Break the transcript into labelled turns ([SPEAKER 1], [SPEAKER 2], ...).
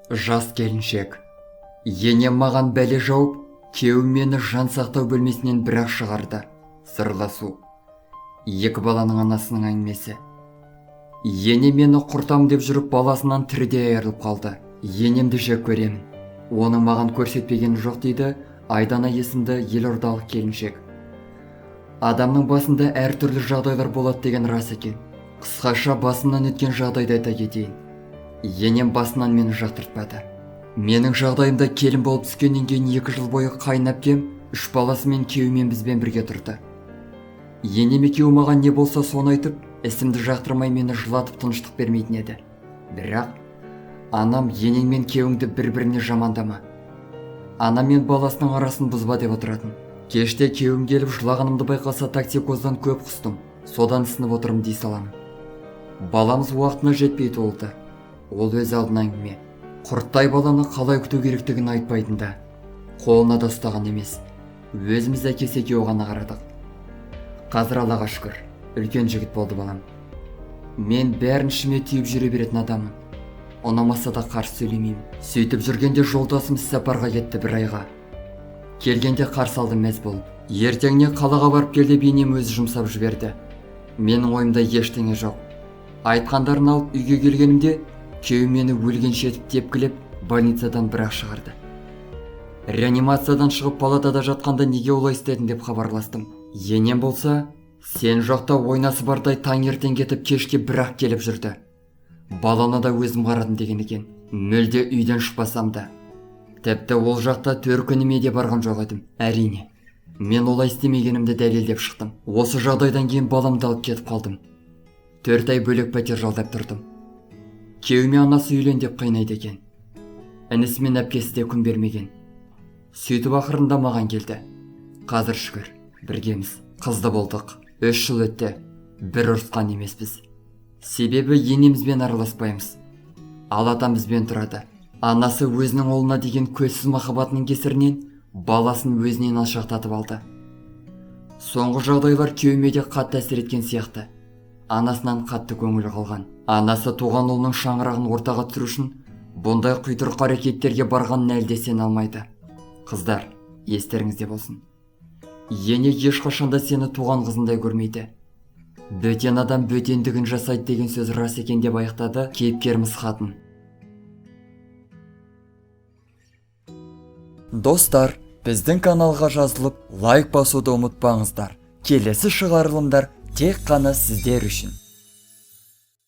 [SPEAKER 1] Жас келіншек. Енем маған бәле жауып, кеуім мені жан сақтау бөлмесінен бірақ шығарды. Сырласу. Екі баланың анасының әңгімесі. Ене мені құртам деп жүріп баласынан тірідей айырылып қалды. Енемді жек көремін. Оның маған көрсетпеген жоқ дейді Айдана есімді елордалық келіншек. Адамның басында әртүрлі жағдайлар болады деген рас екен. Қысқаша басымнан өткен жағдайды айта кетейін. Енем басынан мені жақтыртпады. Менің жағдайымда келін болып түскеннен кейін 2 жыл бойы қайын әпкем 3 баласымен күйеуімен бізбен бірге тұрды. Енем екеуі маған не болса соны айтып, ісімді жақтырмай мені жылатып тыныштық бермейтін еді. Бірақ анам енең мен күйеуіңді бір-біріне жамандама. Анам мен баласының арасын бұзба деп отыратын. Кеште күйеуім келіп жылағанымды байқаса токсикоздан көп құстым. Содан ісініп отырмын дей саламын. Баламыз уақытына жетпей туылды. Ол өз алдына әңгіме. Құрттай баланы қалай күту керектігін айтпайтын да. Қолына да ұстаған емес. Өзіміз әкесі екеуі ғана қарадық. Қазір Аллаға шүкір, үлкен жігіт болды балам. Мен бәрін ішіме түйіп жүре беретін адаммын. Ұнамаса да қарсы сөйлемеймін. Сөйтіп жүргенде жолдасым іссапарға кетті 1 айға. Келгенде қарсы алды мәз болып. Ертеңіне қалаға барып келді, бейнем өзі жұмсап жіберді. Менің ойымда ештеңе жоқ. Айтқандарын алып үйге келгенімде күйеуім мені өлгенше етіп тепкілеп больницадан бірақ шығарды. Реанимациядан шығып палатада жатқанда неге олай істедің деп хабарластым. Енем болса, сен жоқта ойнасы бардай таңертең кетіп кешке бірақ келіп жүрді. Баланы да өзім қарадым деген екен. Мүлде үйден шықпасам да. Тіпті ол жақта 4 күніме де барған жоқ едім. Әрине. Мен олай істемегенімді дәлелдеп шықтым. Осы жағдайдан кейін баламды алып кетіп қалдым. 4 ай бөлек пәтер жалдап тұрдым. Күйеуіме анасы үйлен деп қайнайды екен. Інісі мен әпкесі де күн бермеген. Сөйтіп ақырында маған келді. Қазір шүкір, біргеміз. Қызды болдық. 3 жыл өтті. Бір ұрысқан емеспіз. Себебі енемізбен араласпаймыз. Ал атам бізбен тұрады. Анасы өзінің ұлына деген көзсіз махаббатының кесірінен баласын өзінен алшақтатып алды. Соңғы жағдайлар күйеуіме де қатты әсер еткен сияқты. Анасынан қатты көңілі қалған. Анасы туған ұлының шаңырағын ортаға түсіру үшін бұндай құйтырқы әрекеттерге барғанын әлде сене алмайды. Қыздар, естеріңізде болсын. Ене ешқашанда сені туған қызындай көрмейді. Бөтен адам бөтендігін жасайды деген сөз рас екен деп аяқтады кейіпкеріміз хатын. Достар, біздің каналға жазылып, лайк басуды ұмытпаңыздар. Келесі шығарылымдар тек қана сіздер үшін.